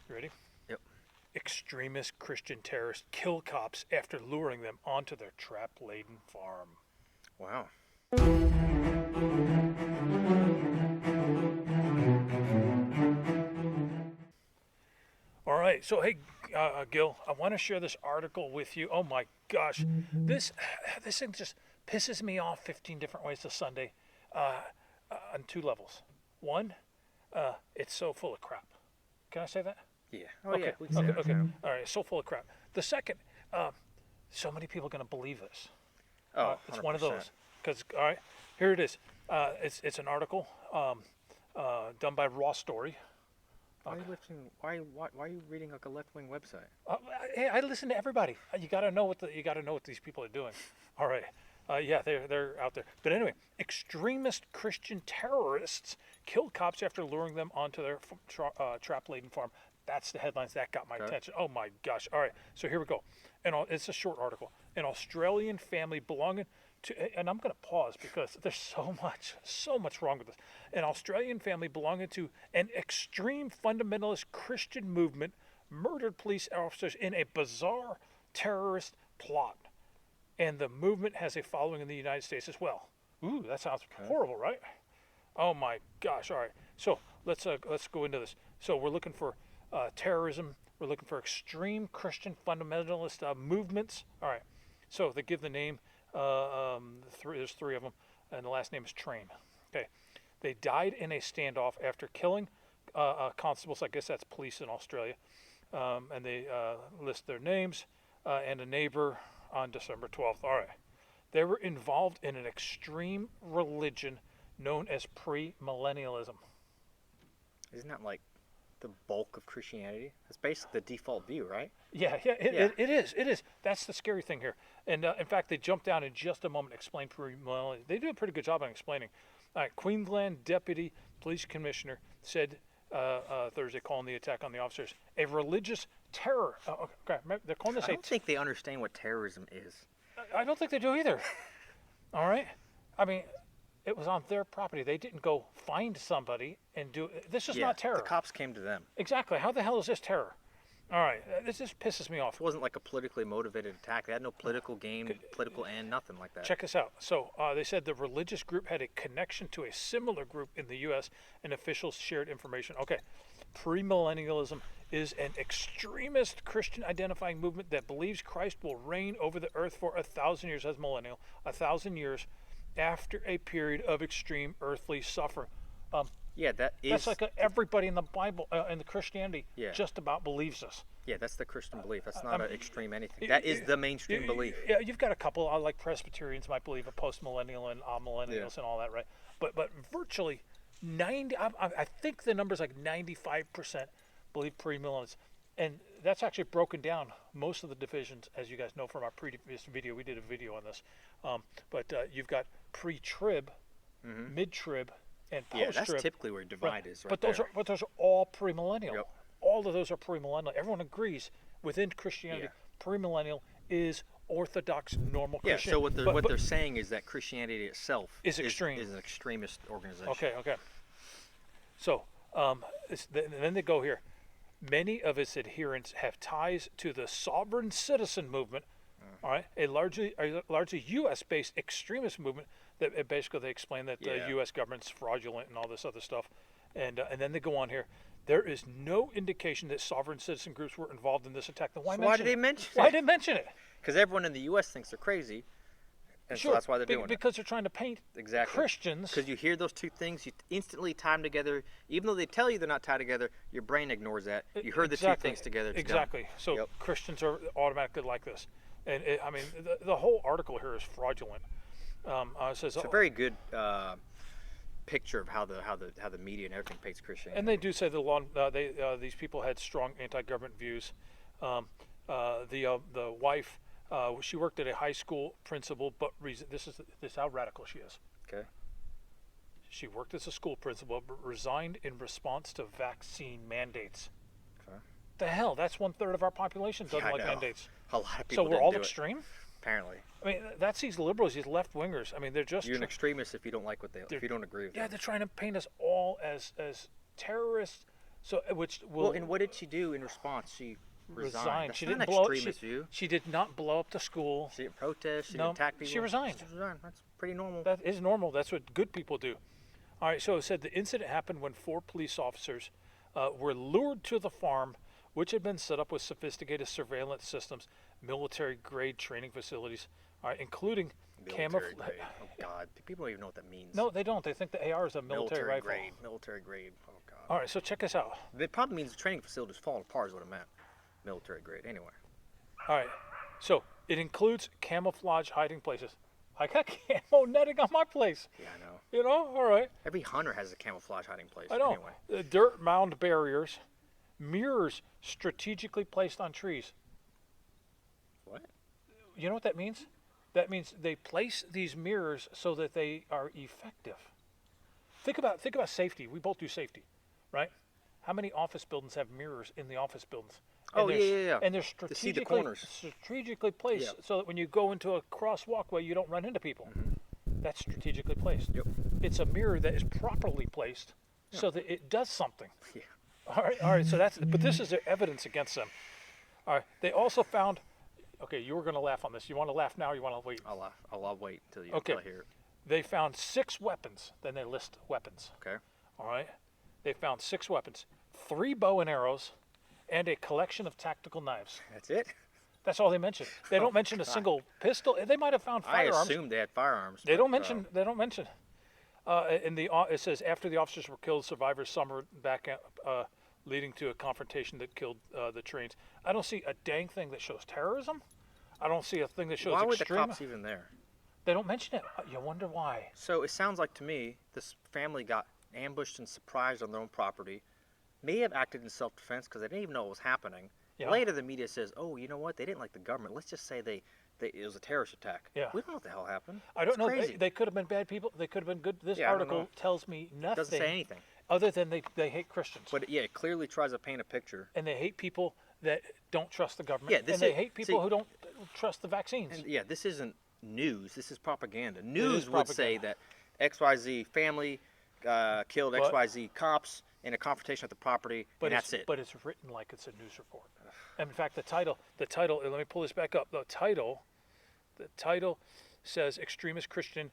You ready? Yep. Extremist Christian terrorists kill cops after luring them onto their trap-laden farm. Wow. All right, so hey, Gil, I want to share this article with you. Oh my gosh, this thing just pisses me off 15 different ways this Sunday, on two levels. One, it's so full of crap. Can I say that? Yeah. Oh Okay. yeah. We can say Okay. that Okay. now. All right. So full of crap. The second, so many people are going to believe this. Oh, It's one of 100%. those. Because all right, here it is. It's an article done by Raw Story. Why are you lifting? Why are you reading like a left-wing website? Hey, I listen to everybody. You got to know what these people are doing. All right. Yeah, they're out there. But anyway, extremist Christian terrorists kill cops after luring them onto their trap-laden farm. That's the headlines that got my Okay. attention. Oh my gosh! All right, so here we go. And it's a short article. An Australian family belonging to, and I'm going to pause because there's so much wrong with this. An Australian family belonging to an extreme fundamentalist Christian movement murdered police officers in a bizarre terrorist plot, and the movement has a following in the United States as well. Ooh, that sounds horrible, right? Oh my gosh! All right, so let's go into this. So we're looking for terrorism. We're looking for extreme Christian fundamentalist movements. All right, so they give the name. There's three of them, and the last name is Train. Okay, they died in a standoff after killing constables. I guess that's police in Australia, and they list their names and a neighbor on December 12th. All right, they were involved in an extreme religion known as premillennialism. Isn't that like the bulk of Christianity? That's basically the default view, right? Yeah, it is. It is. That's the scary thing here. And in fact, they jump down in just a moment, explain premillennialism. They do a pretty good job on explaining. Queensland Deputy Police Commissioner said Thursday, calling the attack on the officers a religious terror. Okay, they're calling this I don't think they understand what terrorism is. I don't think they do either. All right? I mean, it was on their property. They didn't go find somebody and do it. This is not terror. The cops came to them. Exactly. How the hell is this terror? All right. This just pisses me off. It wasn't like a politically motivated attack. They had no political game, political end, nothing like that. Check this out. So they said the religious group had a connection to a similar group in the U.S., and officials shared information. Okay. Premillennialism is an extremist Christian identifying movement that believes Christ will reign over the earth for 1,000 years as millennial, 1,000 years after a period of extreme earthly suffering. Yeah, That's like everybody in the Bible, in the Christianity, Yeah. just about believes this. Yeah, that's the Christian belief. That's not an extreme anything. That is the mainstream belief. Yeah, you've got a couple, like Presbyterians might believe a post-millennial and millennials and all that, right? But virtually 90, I think the number's like 95% believe premillennials. And that's actually broken down most of the divisions, as you guys know from our previous video. We did a video on this. But you've got pre-trib, mid-trib, and Yeah, post-trib. that's typically where divide is, right But there. those are all premillennial. Yep. All of those are premillennial. Everyone agrees within Christianity, premillennial is orthodox normal Yeah, Christian. so what they're saying is that Christianity itself Is extreme. is an extremist organization. Okay. So then they go here. Many of its adherents have ties to the sovereign citizen movement. All right, a largely U.S.-based extremist movement that basically they explain that the U.S. government's fraudulent and all this other stuff, and then they go on here. There is no indication that sovereign citizen groups were involved in this attack. Then why did they mention Why it? did they mention it? Because everyone in the U.S. thinks they're crazy, and so that's why they're doing it. Because they're trying to paint Exactly. Christians. Because you hear those two things, you instantly tie them together. Even though they tell you they're not tied together, your brain ignores that. You heard the two things together. It's Exactly. done. So Yep. Christians are automatically like this, and I mean the whole article here is fraudulent. It says, It's a very good picture of how the media and everything paints Christianity. and they do say these people had strong anti-government views. The wife, she worked at a high school principal, but this is how radical she is. Okay. She worked as a school principal, but resigned in response to vaccine mandates. Okay. The hell, that's 1/3 of our population doesn't Yeah, I like know. mandates. A lot of people So we're didn't all do it, extreme. apparently. I mean, that's these liberals, these left-wingers. I mean, they're just You're an extremist if you don't like if you don't agree with yeah, them. they're trying to paint us all as terrorists, So which will Well, and what did she do in response? She resigned. That's She not didn't an blow. extremist view. She did not blow up the school. She didn't protest. She No, didn't attack people. she resigned. She resigned. That's pretty normal. That is normal. That's what good people do. All right. So it said the incident happened when 4 police officers were lured to the farm, which had been set up with sophisticated surveillance systems, military-grade training facilities, all right, including Military camouflage. grade. Oh God, people don't even know what that means. No, they don't. They think the AR is a military rifle. grade. Military grade. Oh God. All right. So check this out. It probably means the training facility's falling apart. Is what it meant. Military grade. Anyway. All right. So it includes camouflage hiding places. I got camo netting on my place. Yeah, I know. You know. All right. Every hunter has a camouflage hiding place. I know. Anyway. Dirt mound barriers, mirrors strategically placed on trees. What? You know what that means? That means they place these mirrors so that they are effective. Think about safety. We both do safety, right? How many office buildings have mirrors in the office buildings? Oh, yeah. And they're see the strategically corners. placed Yeah. so that when you go into a cross walkway, you don't run into people. That's strategically placed. Yep. It's a mirror that is properly placed so that it does something. Yeah. All right. So that's, but this is the evidence against them. All right. They also found. Okay, you were going to laugh on this. You want to laugh now, or you want to wait? I'll wait until you Okay. until I hear it. They found 6 weapons. Then they list weapons. Okay. All right. They found 6 weapons, 3 bow and arrows, and a collection of tactical knives. That's it. That's all they mention. They don't mention a single pistol. They might have found I firearms. assumed they had firearms. They but, don't mention. They don't mention. It says after the officers were killed, survivors summoned back, leading to a confrontation that killed the trains. I don't see a dang thing that shows terrorism. I don't see a thing that shows Why were the extreme. cops even there? They don't mention it. You wonder why. So it sounds like to me this family got ambushed and surprised on their own property. May have acted in self-defense because they didn't even know what was happening. Yeah. Later, the media says, "Oh, you know what? They didn't like the government. Let's just say it was a terrorist attack." Yeah. We don't know what the hell happened. I don't It's know. Crazy. They could have been bad people. They could have been good. This Yeah, I don't article know. tells me nothing. Doesn't say anything. Other than they hate Christians. But yeah, it clearly tries to paint a picture. And they hate people that don't trust the government. Yeah, this and they is- hate people see- who don't trust the vaccines. And yeah, this isn't news. This is propaganda. News would propaganda. say that XYZ family killed But- XYZ cops in a confrontation at the property, But and that's it. But it's written like it's a news report. And in fact, the title. And let me pull this back up. The title says extremist Christian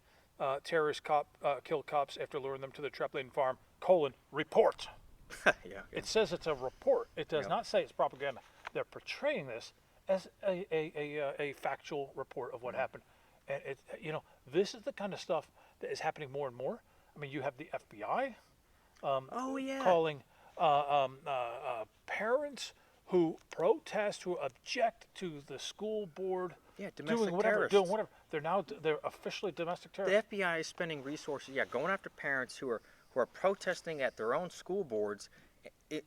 terrorist cop killed cops after luring them to the Treplin farm. Report. yeah. It says it's a report. It does Yeah. not say it's propaganda. They're portraying this as a factual report of what happened. And this is the kind of stuff that is happening more and more. I mean, you have the FBI Oh yeah. calling parents who protest, who object to the school board Yeah, domestic doing whatever, terrorists. They're officially domestic The terrorists. FBI is spending resources, going after parents who are protesting at their own school boards.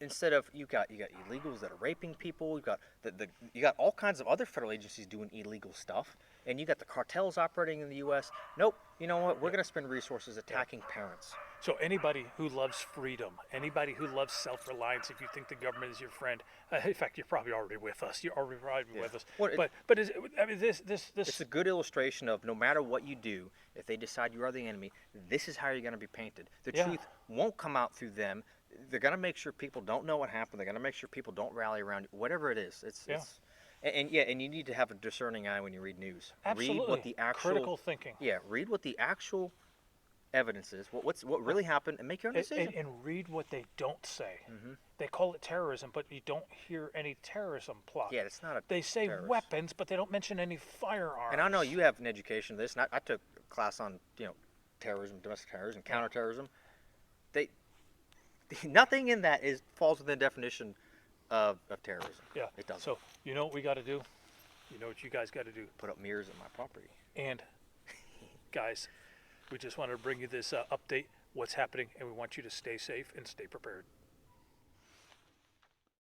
Instead of you got illegals that are raping people, you got all kinds of other federal agencies doing illegal stuff, and you got the cartels operating in the U.S. Nope, you know what? We're going to spend resources attacking parents. So anybody who loves freedom, anybody who loves self-reliance, if you think the government is your friend, in fact, you're probably already with us. You're already with us. Well, This It's a good illustration of no matter what you do, if they decide you are the enemy, this is how you're going to be painted. The Yeah. truth won't come out through them. They're going to make sure people don't know what happened. They're going to make sure people don't rally around you. Whatever it is, and you need to have a discerning eye when you read news. absolutely Read what the actual critical thinking. read what the actual evidence is. What really happened, and make your own decision. And read what they don't say. Mm-hmm. They call it terrorism, but you don't hear any terrorism plot. Yeah, it's not a. They say terrorist. weapons, but they don't mention any firearms. And I know you have an education in this. And I took a class on terrorism, domestic terrorism, counterterrorism. Nothing in that falls within the definition of terrorism. Yeah. It doesn't. So you know what we got to do? You know what you guys got to do? Put up mirrors at my property. And guys, we just wanted to bring you this update, what's happening, and we want you to stay safe and stay prepared.